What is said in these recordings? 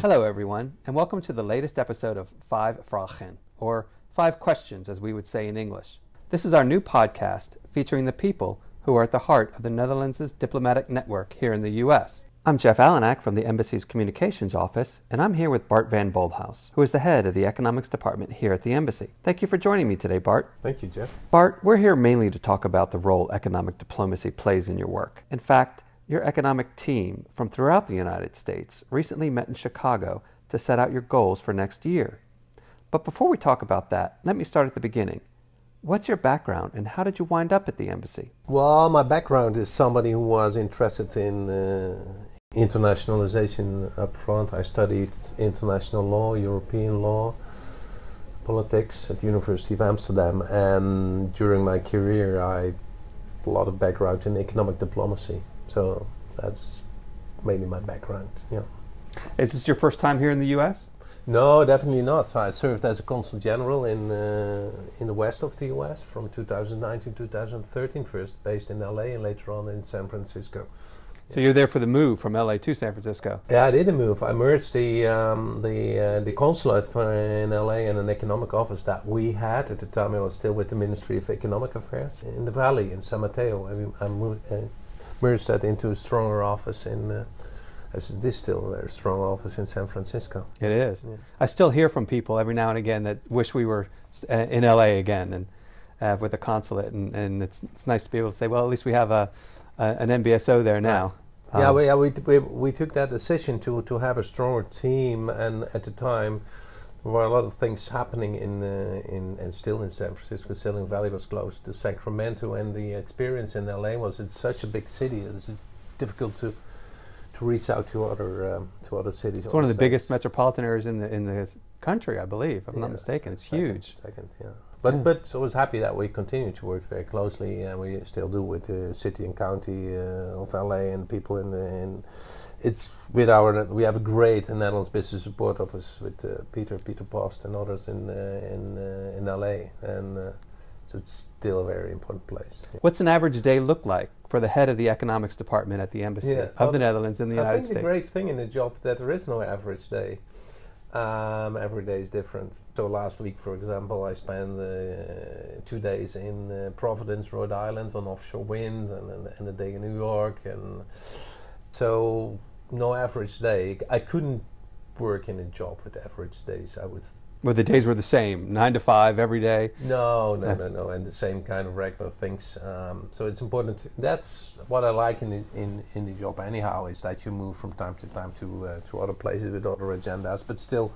Hello everyone, and welcome to the latest episode of Vijf Vragen, or 5 Questions as we would say in English. This is our new podcast featuring the people who are at the heart of the Netherlands' diplomatic network here in the U.S. I'm Jeff Allenack from the Embassy's Communications Office, and I'm here with Bart van Bolhuis, who is the head of the Economics Department here at the Embassy. Thank you for joining me today, Bart. Thank you, Jeff. Bart, we're here mainly to talk about the role economic diplomacy plays in your work. In fact, your economic team from throughout the United States recently met in Chicago to set out your goals for next year. But before we talk about that, let me start at the beginning. What's your background and how did you wind up at the embassy? Well, my background is somebody who was interested in internationalization up front. I studied international law, European law, politics at the University of Amsterdam, and during my career I had a lot of background in economic diplomacy. So that's mainly my background, yeah. Is this your first time here in the U.S.? No, definitely not. I served as a consul general in the west of the U.S. from 2009 to 2013, first based in L.A. and later on in San Francisco. So you're there for the move from L.A. to San Francisco? Yeah, I did a move. I merged the consulate in L.A. and an economic office that we had. At the time I was still with the Ministry of Economic Affairs in the Valley in San Mateo. I merged that into a stronger office as it is still a very strong office in San Francisco. It is. Yeah. I still hear from people every now and again that wish we were in LA again and with a consulate, and it's nice to be able to say, well, at least we have an NBSO there now. Right. We took that decision to have a stronger team, and at the time there were a lot of things happening and still in San Francisco. Silicon Valley was close to Sacramento, and the experience in LA was it's such a big city. It's difficult to reach out to other cities. It's one of the biggest metropolitan areas in the country, I believe, if I'm not mistaken. It's huge. Second, yeah. But I was happy that we continue to work very closely, and we still do with the city and county of LA and people in it's with we have a great Netherlands Business Support Office with Peter Post and others in LA, and so it's still a very important place. Yeah. What's an average day look like for the head of the economics department at the Embassy of the Netherlands in the United States? I think the great thing in the job that there is no average day. Every day is different. So last week, for example, I spent 2 days in Providence, Rhode Island on offshore wind, and a day in New York, and so no average day. I couldn't work in a job with average days. Well, the days were the same, 9 to 5 every day? No, and the same kind of regular things. So it's important. That's what I like in the job anyhow, is that you move from time to time to other places with other agendas. But still,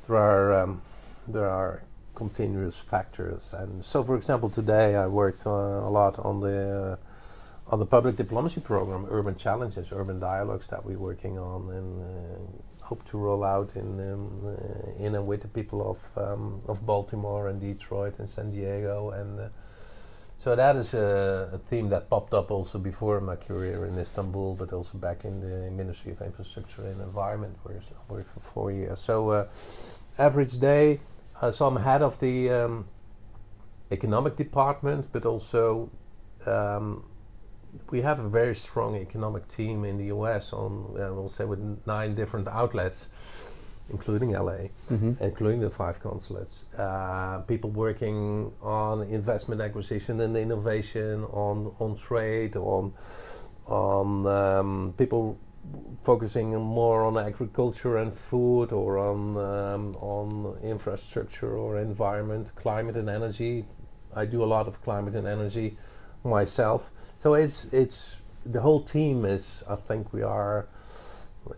there are continuous factors. And so, for example, today I worked a lot on the public diplomacy program, Urban Challenges, Urban Dialogues that we're working on, and hope to roll out in and with the people of Baltimore and Detroit and San Diego, and so that is a theme that popped up also before my career in Istanbul, but also back in the Ministry of Infrastructure and Environment, where I worked for 4 years. So average day, so I'm head of the economic department, but also we have a very strong economic team in the US we'll say with 9 different outlets, including LA, including the 5 consulates. People working on investment acquisition and innovation, on trade, on people focusing more on agriculture and food, or on infrastructure or environment, climate and energy. I do a lot of climate and energy myself. So it's the whole team is, I think we are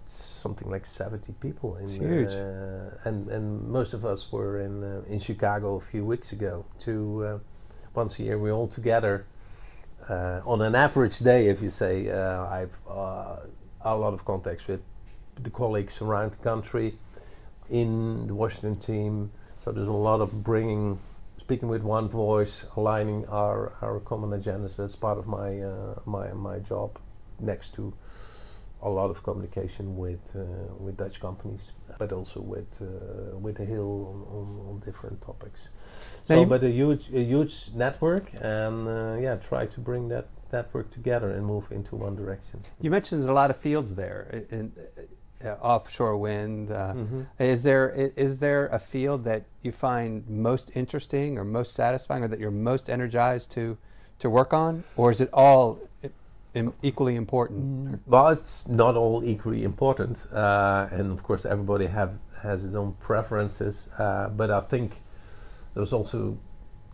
something like 70 people. It's huge. And most of us were in Chicago a few weeks ago. Once a year we're all together. On an average day, if you say, I've a lot of contacts with the colleagues around the country in the Washington team. So there's a lot of speaking with one voice, aligning our common agendas. That's part of my job, next to a lot of communication with Dutch companies, but also with the Hill on different topics. So, but a huge network, and try to bring that network together and move into one direction. You mentioned a lot of fields there, offshore wind. Is there a field that you find most interesting or most satisfying, or that you're most energized to work on, or is it all equally important? Well, it's not all equally important, and of course everybody has his own preferences. But I think there was also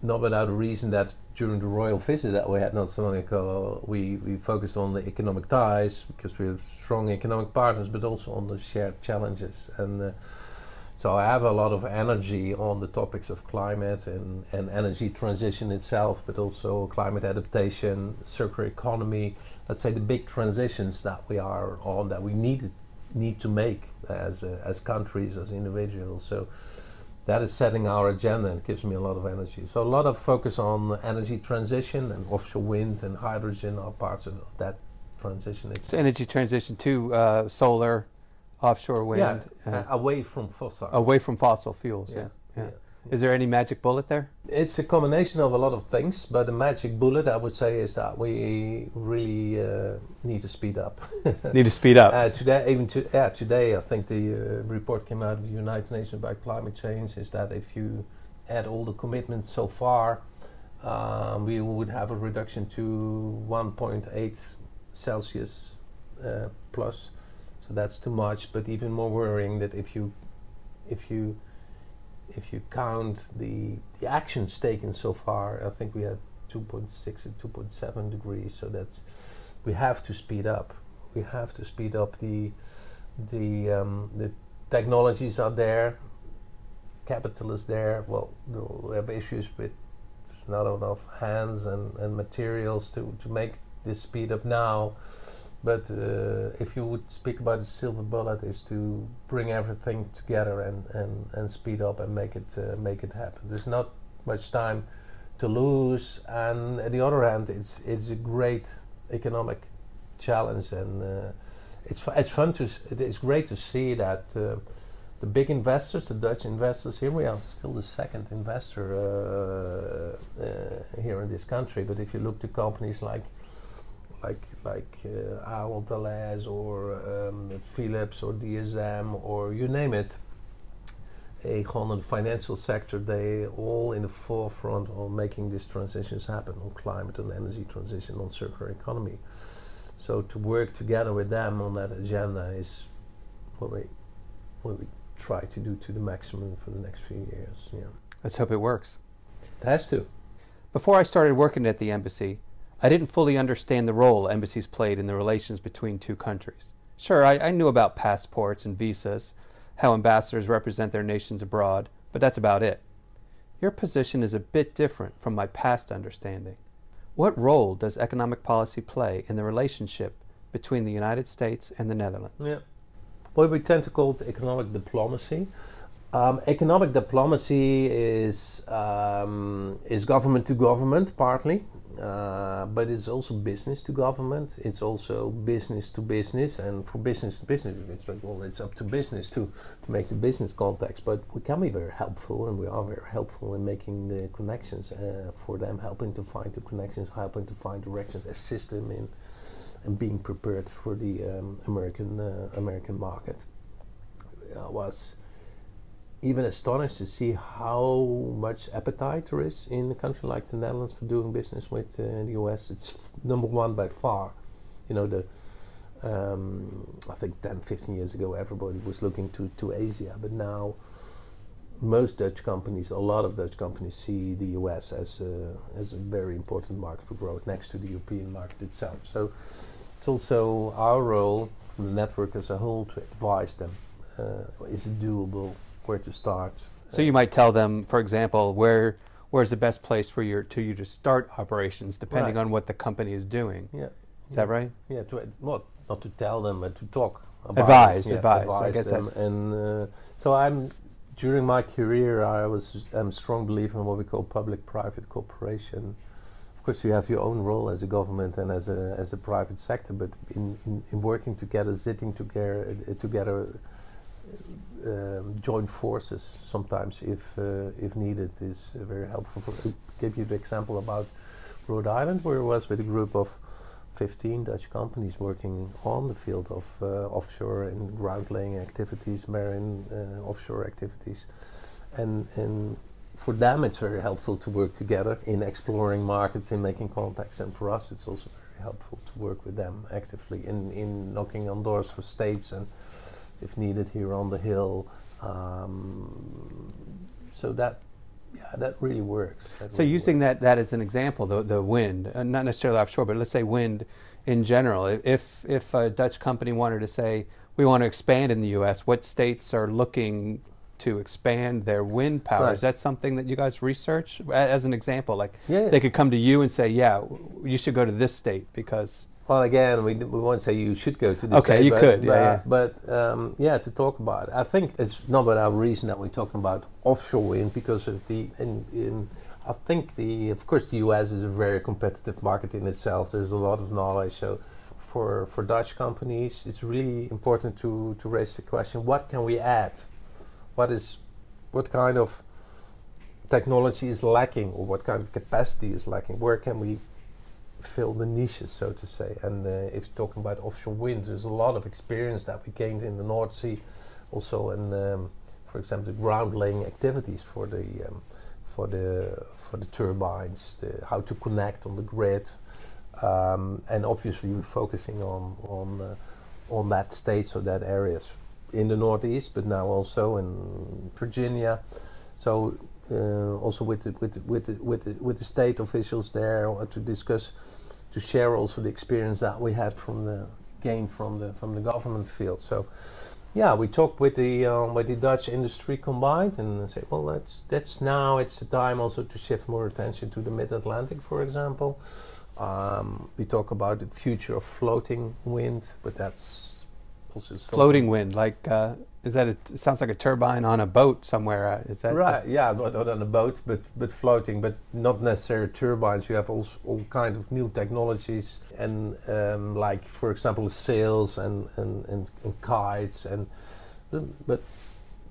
not without a reason that during the royal visit that we had not so long ago, we focused on the economic ties because we have strong economic partners, but also on the shared challenges. And so I have a lot of energy on the topics of climate and energy transition itself, but also climate adaptation, circular economy. Let's say the big transitions that we are on, that we need to make as countries, as individuals. So that is setting our agenda and gives me a lot of energy. So a lot of focus on energy transition, and offshore wind and hydrogen are parts of that transition. So energy transition to solar, offshore wind. Away from fossil. Away from fossil fuels. Yeah. Is there any magic bullet there? It's a combination of a lot of things, but the magic bullet I would say is that we really need to speed up. Need to speed up. Today I think the report came out of the United Nations about climate change is that if you add all the commitments so far, we would have a reduction to 1.8 Celsius plus. So that's too much. But even more worrying that if you count the actions taken so far, I think we had 2.6 and 2.7 degrees. So we have to speed up. We have to speed up. The technologies are there. Capital is there. Well, we have issues with there's not enough hands and materials to make this speed up now. But if you would speak about the silver bullet, is to bring everything together and speed up and make it happen. There's not much time to lose, and on the other hand, it's a great economic challenge, and it's great to see that the big investors, the Dutch investors, here we are still the second investor here in this country. But if you look to companies like Ahold Delhaize or Philips or DSM or you name it, Aegon and the financial sector, they all in the forefront of making these transitions happen on climate and energy transition, on circular economy. So to work together with them on that agenda is what we try to do to the maximum for the next few years. Yeah. Let's hope it works. It has to. Before I started working at the embassy, I didn't fully understand the role embassies played in the relations between two countries. Sure, I knew about passports and visas, how ambassadors represent their nations abroad, but that's about it. Your position is a bit different from my past understanding. What role does economic policy play in the relationship between the United States and the Netherlands? Yeah. Well, we tend to call it economic diplomacy. Economic diplomacy is government to government partly. But it's also business to government. It's also business to business, and for business to business, it's like, well, it's up to business to make the business context. But we can be very helpful, and we are very helpful in making the connections for them, helping to find the connections, helping to find directions, assist them in being prepared for the American market. I was even astonished to see how much appetite there is in a country like the Netherlands for doing business with the US. It's number one by far. You know, I think 10, 15 years ago everybody was looking to Asia, but now most Dutch companies, a lot of Dutch companies see the US as a very important market for growth next to the European market itself. So it's also our role, the network as a whole, to advise them. Is it doable? Where to start? So you might tell them, for example, where's the best place for you to start operations, depending on what the company is doing. Yeah. Is that right? Yeah. Not to tell them, but to talk about advise. it. Advise. I guess them. And so during my career, I'm a strong believer in what we call public-private cooperation. Of course, you have your own role as a government and as a private sector, but in working together, sitting together. Join forces sometimes if needed is very helpful. To give you the example about Rhode Island, where I was with a group of 15 Dutch companies working on the field of offshore and ground laying activities, marine offshore activities, and for them it's very helpful to work together in exploring markets, in making contacts, and for us it's also very helpful to work with them actively in knocking on doors for states and if needed here on the hill. So that really works. So using that as an example, the wind, not necessarily offshore, but let's say wind in general. If a Dutch company wanted to say, we want to expand in the U.S., what states are looking to expand their wind power? Right. Is that something that you guys research as an example? Like Yeah. they could come to you and say, yeah, you should go to this state because... Well, again, we won't say you should go to this. Okay, you could, yeah. But to talk about it, I think it's not without reason that we're talking about offshore wind because of I think of course the US is a very competitive market in itself. There's a lot of knowledge. So for Dutch companies, it's really important to raise the question: what can we add? What kind of technology is lacking, or what kind of capacity is lacking? Where can we fill the niches, so to say? And if talking about offshore wind, there's a lot of experience that we gained in the North Sea, also in, for example, the ground laying activities for the turbines, how to connect on the grid, and obviously we're focusing on that states or that areas in the Northeast, but now also in Virginia. So also with the state officials there to discuss, to share also the experience that we had from the government field. So yeah, we talked with the Dutch industry combined and say, well, that's now it's the time also to shift more attention to the Mid-Atlantic, for example. We talk about the future of floating wind, but that's also floating wind, like is that? It sounds like a turbine on a boat somewhere. Is that right? Yeah, not on a boat, but floating, but not necessarily turbines. You have also all kind of new technologies, and like for example sails and kites, but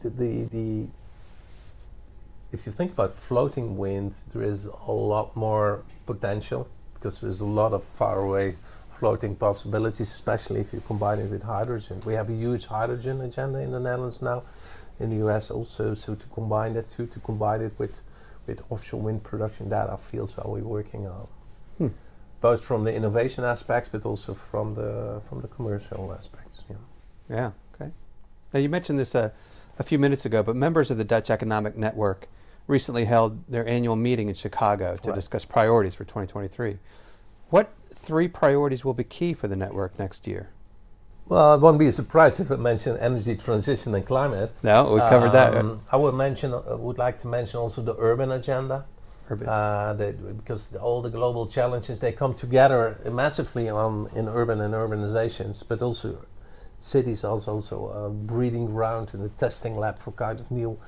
the if you think about floating wind, there is a lot more potential because there's a lot of faraway floating possibilities, especially if you combine it with hydrogen. We have a huge hydrogen agenda in the Netherlands now, in the US also, so to combine it with offshore wind production, that are fields that we're working on. Both from the innovation aspects, but also from the commercial aspects. Yeah. Yeah, okay. Now you mentioned this a few minutes ago, but members of the Dutch Economic Network recently held their annual meeting in Chicago to discuss priorities for 2023. What 3 priorities will be key for the network next year? Well, it won't be a surprise if I mention energy transition and climate. No, we covered that. I would like to mention also the urban agenda. Because all the global challenges, they come together massively in urban and urbanizations, but also cities are also a breeding ground and a testing lab for kind of new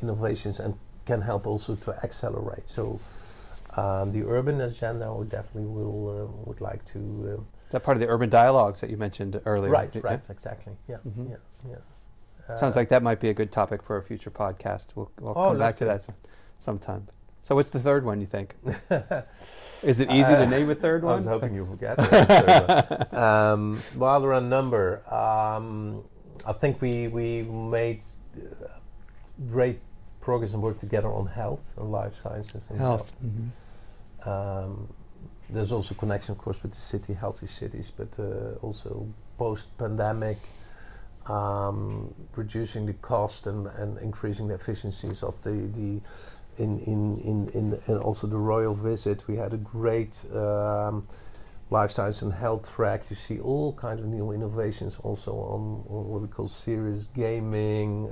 innovations and can help also to accelerate. So the urban agenda would definitely would like to. Is that part of the urban dialogues that you mentioned earlier? Right, exactly. Yeah, Sounds like that might be a good topic for a future podcast. We'll come back to that sometime. So what's the third one, you think? Is it easy to name a third one? I was hoping you forget. Well, there are a number. I think we made great progress and work together on health and life sciences and health. There's also connection, of course, with the city, healthy cities, but also post-pandemic, reducing the cost and increasing the efficiencies of the and also the royal visit. We had a great life science and health track. You see all kinds of new innovations also on what we call serious gaming,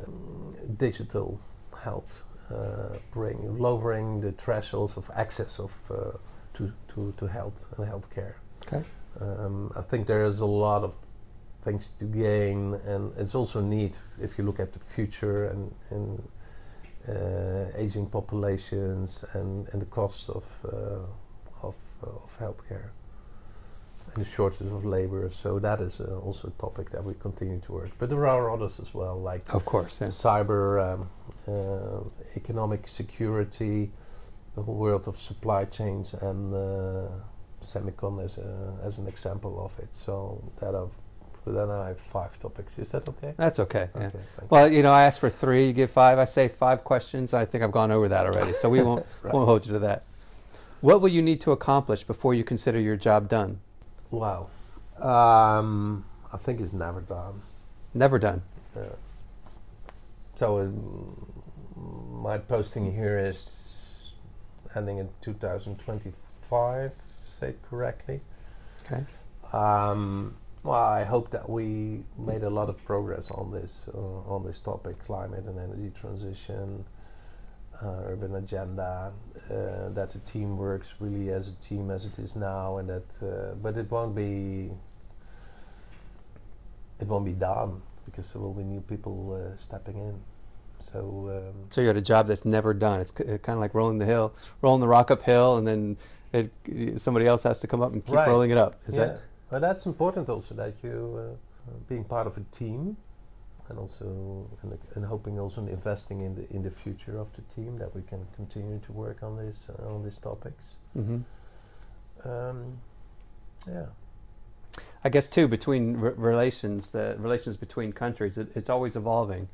digital health, lowering the thresholds of access to health and healthcare. Okay. I think there is a lot of things to gain, and it's also neat if you look at the future and aging populations and the costs of healthcare and the shortage of labor. So that is also a topic that we continue to work. But there are others as well, like of course, cyber, economic security, the whole world of supply chains and semicon as an example of it. So then I have 5 topics. Is that okay? That's okay. Okay, Yeah. thank Well, I asked for 3, you give 5. I say 5 questions. I think I've gone over that already, so we won't Right. won't hold you to that. What will you need to accomplish before you consider your job done? Wow. I think it's never done. Never done. So my posting here is ending in 2025, say it correctly. Okay. Well, I hope that we made a lot of progress on this topic, climate and energy transition, urban agenda, that the team works really as a team as it is now, and that but it won't be done because there will be new people stepping in. So you're at a job that's never done. It's kind of like rolling the rock uphill, and then somebody else has to come up and keep Right. rolling it up. Is yeah. that? But that's important also, that you being part of a team, and also and hoping also in investing in the future of the team, that we can continue to work on these topics. Mm-hmm. Yeah. I guess too, between the relations between countries, it's always evolving.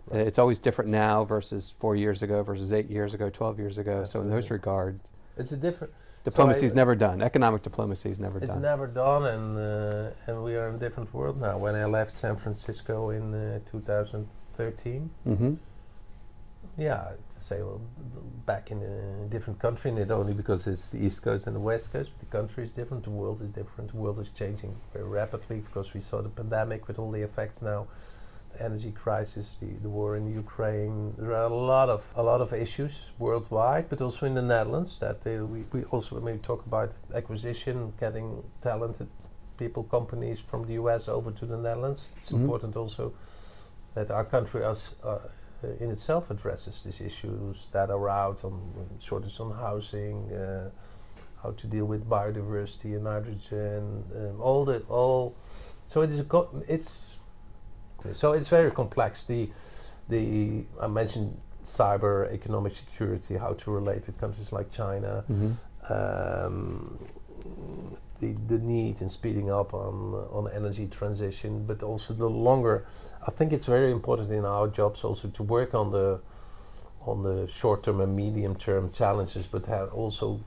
Right. It's always different now versus 4 years ago versus 8 years ago, 12 years ago. So in those Absolutely. regards, It's a different. diplomacy is never done. Economic diplomacy is never It's done. never done, and we are in a different world now. When I left San Francisco in 2013, Mm-hmm. yeah, to say, well, back in a different country, not only because it's the East Coast and the West Coast, but the country is different, the world is different, the world is changing very rapidly, because we saw the pandemic with all the effects now, the energy crisis, the war in Ukraine. There are a lot of issues worldwide, but also in the Netherlands, that we also, when we talk about acquisition, getting talented people, companies from the US over to the Netherlands, it's Mhm. important also that our country in itself addresses these issues that are out on shortage on housing, how to deal with biodiversity and nitrogen, so it is it's very complex. I mentioned cyber, economic security, how to relate with countries like China, Mm-hmm. the need in speeding up on energy transition, but also the longer. I think it's very important in our jobs also to work on the short-term and medium-term challenges, but also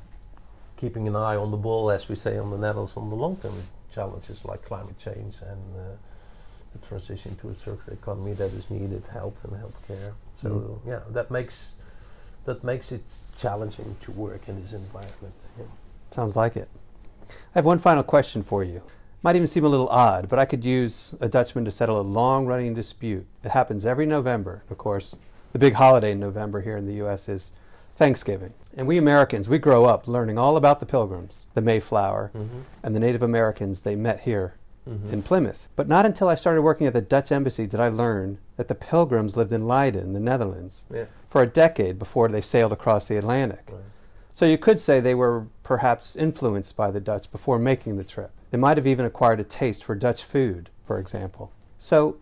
keeping an eye on the ball, as we say on the Netherlands, on the long-term challenges like climate change and the transition to a circular economy that is needed, health and healthcare. So yeah, that makes it challenging to work in this environment. Yeah. Sounds like it. I have one final question for you. Might even seem a little odd, but I could use a Dutchman to settle a long-running dispute. It happens every November. Of course, the big holiday in November here in the U.S. is Thanksgiving. And we Americans, we grow up learning all about the Pilgrims, the Mayflower, and the Native Americans they met here in Plymouth. But not until I started working at the Dutch Embassy did I learn that the Pilgrims lived in Leiden, the Netherlands, Yeah. for a decade before they sailed across the Atlantic. Right. So you could say they were perhaps influenced by the Dutch before making the trip. They might have even acquired a taste for Dutch food, for example. So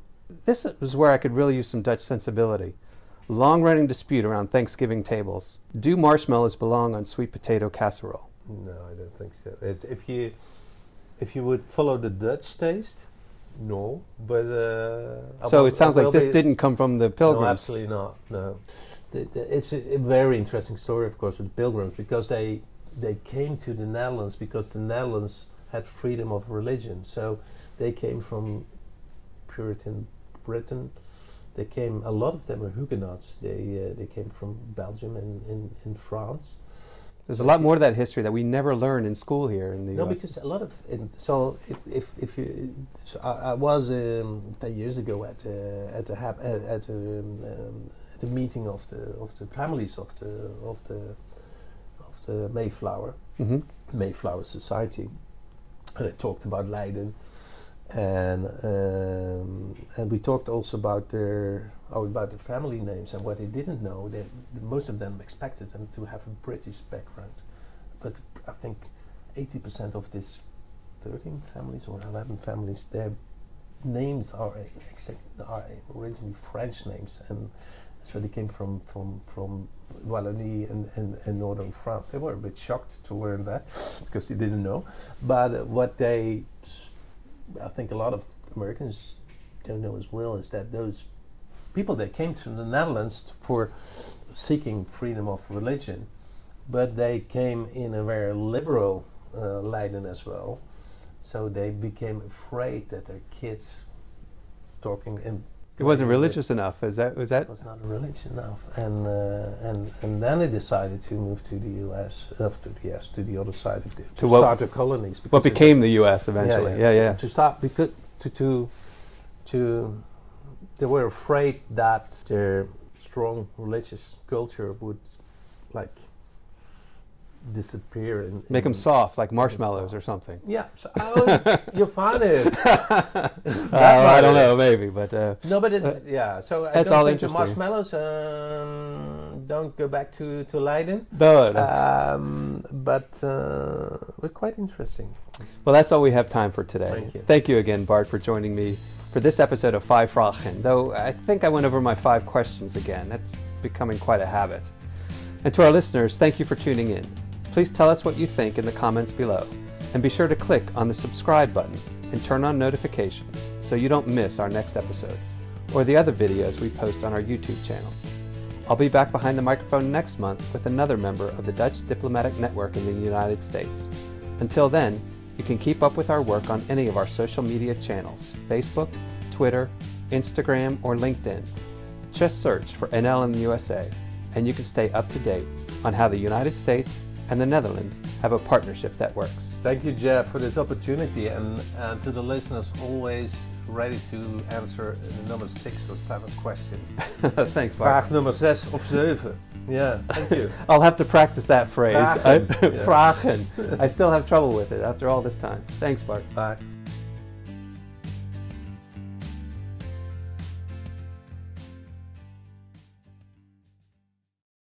this was where I could really use some Dutch sensibility. Long-running dispute around Thanksgiving tables. Do marshmallows belong on sweet potato casserole? No, I don't think so. If you would follow the Dutch taste, no. But So it sounds like this didn't come from the Pilgrims. No, absolutely not. No, it's a very interesting story, of course, with the Pilgrims, because they came to the Netherlands because the Netherlands had freedom of religion. So they came from Puritan Britain. A lot of them were Huguenots. They came from Belgium and in France. There's a lot more to that history that we never learn in school here in the No, US. because a lot of I was 10 years ago at the meeting of the families of the Mayflower Mhm. Mayflower Society, and I talked about Leiden, and we talked also about their family names and what they didn't know. Most of them expected them to have a British background, but I think 80% of these 13 families or 11 families, their names are originally French names, and so they came from Wallonie and northern France. They were a bit shocked to learn that because they didn't know. But I think a lot of Americans don't know as well, is that those people that came to the Netherlands for seeking freedom of religion, but they came in a very liberal Leiden as well. So they became afraid that their kids talking in. It wasn't religious enough. Was that? It was not religious enough, and then they decided to move to the U.S. To the other side of start the colonies. What became the U.S. eventually? Yeah. To start because they were afraid that their strong religious culture would like disappear and make them soft like marshmallows or something. Yeah, so, you found it. I don't know, maybe, but no, but it's So I that's don't all think the interesting. marshmallows don't go back to Leiden. No. But we're quite interesting. Well, that's all we have time for today. Thank you. Thank you again, Bart, for joining me for this episode of Vijf Vragen. Though I think I went over my 5 questions again. That's becoming quite a habit. And to our listeners, thank you for tuning in. Please tell us what you think in the comments below, and be sure to click on the subscribe button and turn on notifications so you don't miss our next episode or the other videos we post on our YouTube channel. I'll be back behind the microphone next month with another member of the Dutch Diplomatic Network in the United States. Until then, you can keep up with our work on any of our social media channels: Facebook, Twitter, Instagram, or LinkedIn. Just search for NL in the USA, and you can stay up to date on how the United States and the Netherlands have a partnership that works. Thank you, Jeff, for this opportunity, and to the listeners, always ready to answer the number 6 or 7 question. Thanks, Bart. Vraag nummer 6 of 7. Yeah, thank you. I'll have to practice that phrase. Vragen. Vragen. I still have trouble with it after all this time. Thanks, Bart. Bye.